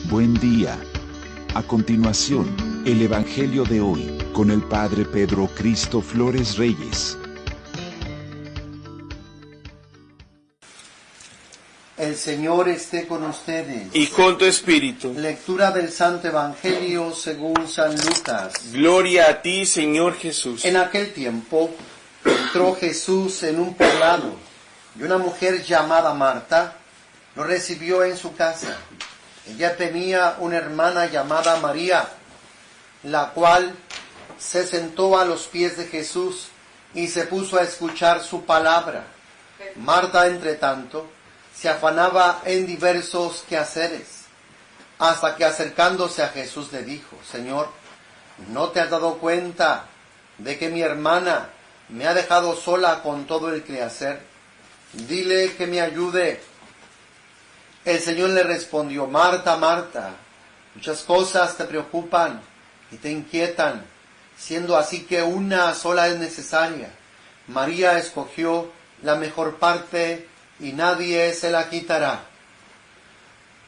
Buen día. A continuación, el Evangelio de hoy, con el Padre Pedro Cristo Flores Reyes. El Señor esté con ustedes. Y con tu espíritu. Lectura del Santo Evangelio según San Lucas. Gloria a ti, Señor Jesús. En aquel tiempo entró Jesús en un poblado y una mujer llamada Marta lo recibió en su casa. Ella tenía una hermana llamada María, la cual se sentó a los pies de Jesús y se puso a escuchar su palabra. Marta, entre tanto, se afanaba en diversos quehaceres, hasta que acercándose a Jesús le dijo: Señor, ¿no te has dado cuenta de que mi hermana me ha dejado sola con todo el quehacer? Dile que me ayude. El Señor le respondió: Marta, Marta, muchas cosas te preocupan y te inquietan, siendo así que una sola es necesaria. María escogió la mejor parte y nadie se la quitará.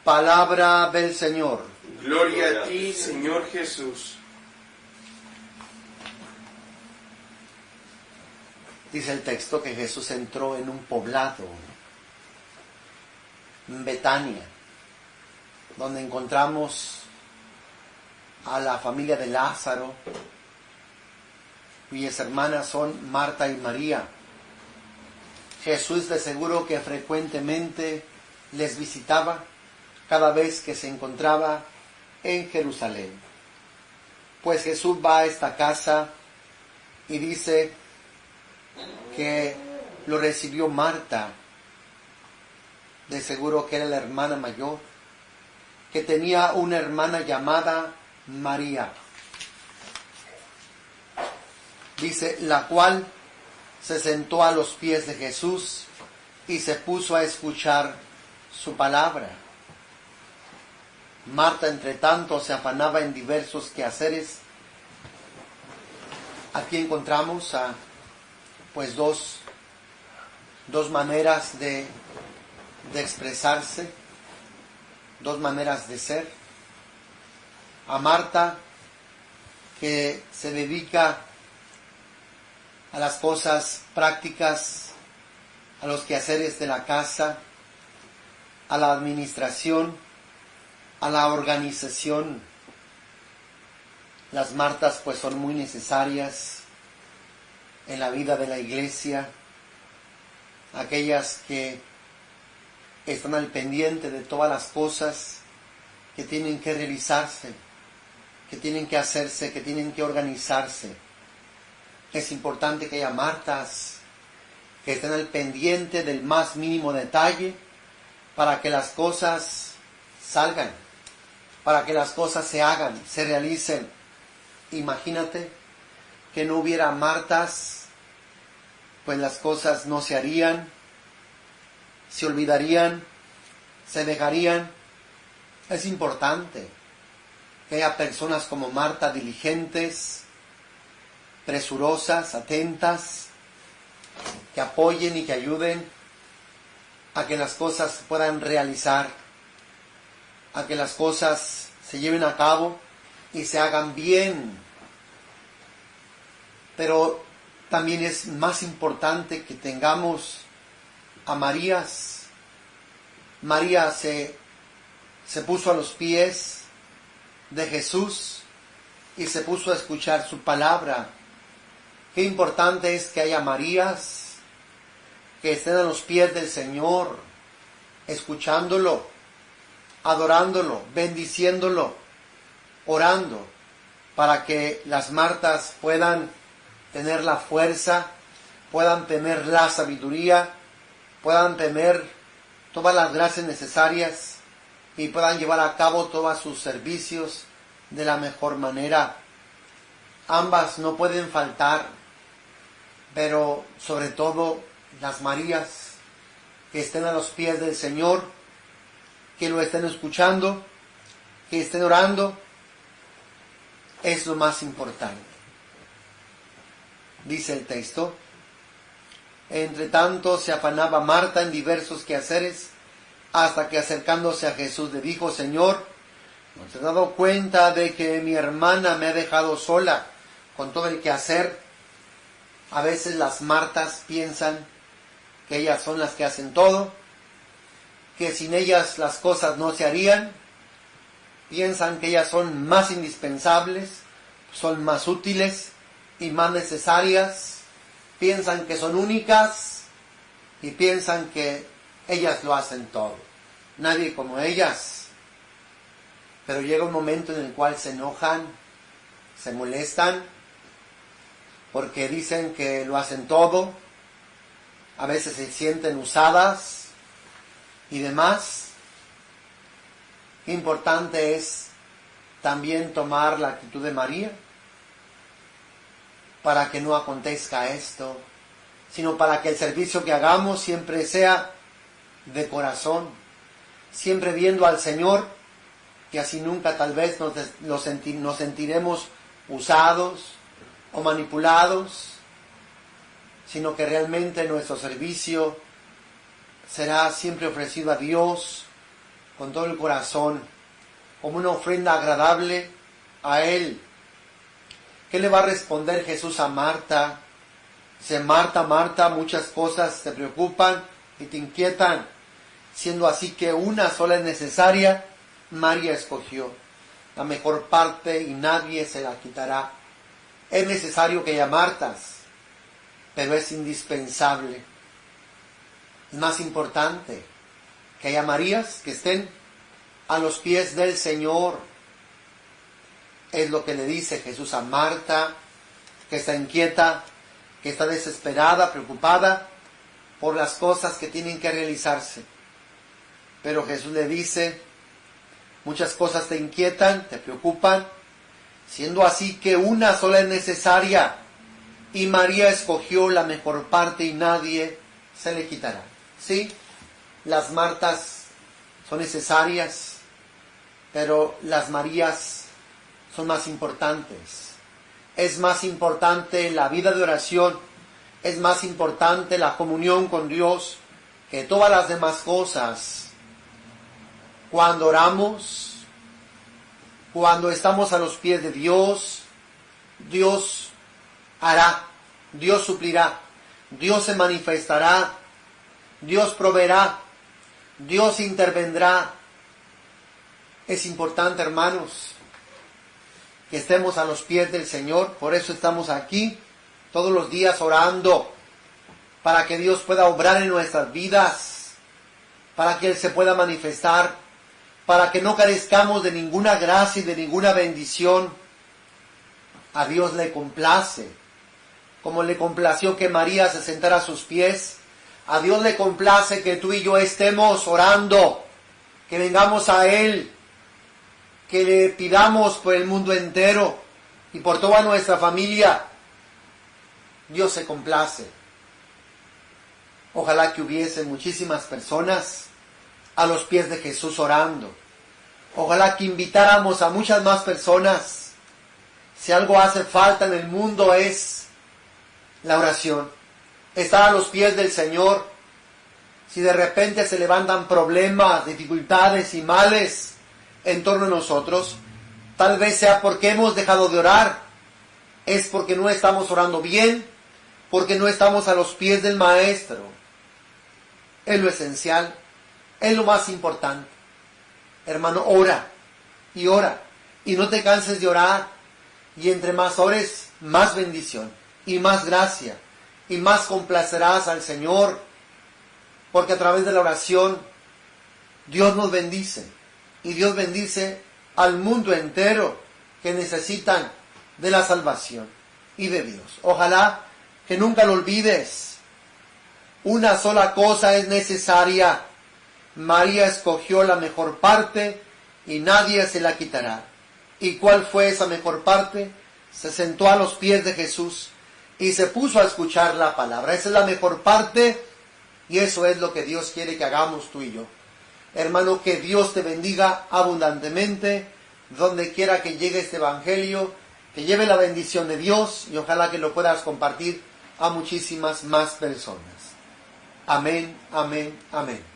Palabra del Señor. Gloria a ti, Señor Jesús. Dice el texto que Jesús entró en un poblado, en Betania, donde encontramos a la familia de Lázaro, cuyas hermanas son Marta y María. Jesús de seguro que frecuentemente les visitaba cada vez que se encontraba en Jerusalén. Pues Jesús va a esta casa y dice que lo recibió Marta, de seguro que era la hermana mayor, que tenía una hermana llamada María. Dice, la cual se sentó a los pies de Jesús y se puso a escuchar su palabra. Marta, entre tanto, se afanaba en diversos quehaceres. Aquí encontramos pues dos maneras de expresarse, dos maneras de ser. A Marta, que se dedica a las cosas prácticas, a los quehaceres de la casa, a la administración, a la organización. Las Martas pues son muy necesarias en la vida de la iglesia, aquellas que están al pendiente de todas las cosas que tienen que realizarse, que tienen que hacerse, que tienen que organizarse. Es importante que haya Martas que estén al pendiente del más mínimo detalle para que las cosas salgan, para que las cosas se hagan, se realicen. Imagínate que no hubiera Martas, pues las cosas no se harían, se olvidarían, se dejarían. Es importante que haya personas como Marta, diligentes, presurosas, atentas, que apoyen y que ayuden a que las cosas se puedan realizar, a que las cosas se lleven a cabo y se hagan bien. Pero también es más importante que tengamos a Marías. María se puso a los pies de Jesús y se puso a escuchar su palabra. Qué importante es que haya Marías que estén a los pies del Señor, escuchándolo, adorándolo, bendiciéndolo, orando, para que las Martas puedan tener la fuerza, puedan tener la sabiduría, puedan tener todas las gracias necesarias y puedan llevar a cabo todos sus servicios de la mejor manera. Ambas no pueden faltar, pero sobre todo las Marías que estén a los pies del Señor, que lo estén escuchando, que estén orando, es lo más importante. Dice el texto: entre tanto se afanaba Marta en diversos quehaceres, hasta que acercándose a Jesús le dijo: Señor, ¿No te has dado cuenta de que mi hermana me ha dejado sola con todo el quehacer? A veces las Martas piensan que ellas son las que hacen todo, que sin ellas las cosas no se harían. Piensan que ellas son más indispensables, son más útiles y más necesarias. Piensan que son únicas y piensan que ellas lo hacen todo. Nadie como ellas. Pero llega un momento en el cual se enojan, se molestan, porque dicen que lo hacen todo. A veces se sienten usadas y demás. Importante es también tomar la actitud de María para que no acontezca esto, sino para que el servicio que hagamos siempre sea de corazón, siempre viendo al Señor, que así nunca tal vez nos sentiremos usados o manipulados, sino que realmente nuestro servicio será siempre ofrecido a Dios con todo el corazón, como una ofrenda agradable a Él. ¿Qué le va a responder Jesús a Marta? Dice: Marta, Marta, muchas cosas te preocupan y te inquietan, siendo así que una sola es necesaria. María escogió la mejor parte y nadie se la quitará. Es necesario que haya Martas, pero es indispensable. Es más importante que haya Marías que estén a los pies del Señor. Es lo que le dice Jesús a Marta, que está inquieta, que está desesperada, preocupada por las cosas que tienen que realizarse. Pero Jesús le dice: muchas cosas te inquietan, te preocupan, siendo así que una sola es necesaria, y María escogió la mejor parte y nadie se le quitará. Sí, las Martas son necesarias, pero las Marías son más importantes. Es más importante la vida de oración, es más importante la comunión con Dios que todas las demás cosas. Cuando oramos, cuando estamos a los pies de Dios, Dios hará, Dios suplirá, Dios se manifestará, Dios proveerá, Dios intervendrá. Es importante, hermanos, que estemos a los pies del Señor. Por eso estamos aquí todos los días orando, para que Dios pueda obrar en nuestras vidas, para que Él se pueda manifestar, para que no carezcamos de ninguna gracia y de ninguna bendición. A Dios le complace, como le complació que María se sentara a sus pies. A Dios le complace que tú y yo estemos orando, que vengamos a Él, que le pidamos por el mundo entero y por toda nuestra familia. Dios se complace. Ojalá que hubiese muchísimas personas a los pies de Jesús orando. Ojalá que invitáramos a muchas más personas. Si algo hace falta en el mundo es la oración. Estar a los pies del Señor. Si de repente se levantan problemas, dificultades y males en torno a nosotros, tal vez sea porque hemos dejado de orar. Es porque no estamos orando bien, porque no estamos a los pies del Maestro. Es lo esencial, es lo más importante. Hermano, ora, y no te canses de orar, y entre más ores, más bendición, y más gracia, y más complacerás al Señor, porque a través de la oración, Dios nos bendice, y Dios bendice al mundo entero, que necesitan de la salvación y de Dios. Ojalá que nunca lo olvides. Una sola cosa es necesaria. María escogió la mejor parte y nadie se la quitará. ¿Y cuál fue esa mejor parte? Se sentó a los pies de Jesús y se puso a escuchar la palabra. Esa es la mejor parte y eso es lo que Dios quiere que hagamos tú y yo. Hermano, que Dios te bendiga abundantemente donde quiera que llegue este evangelio, que lleve la bendición de Dios y ojalá que lo puedas compartir a muchísimas más personas. Amén, amén, amén.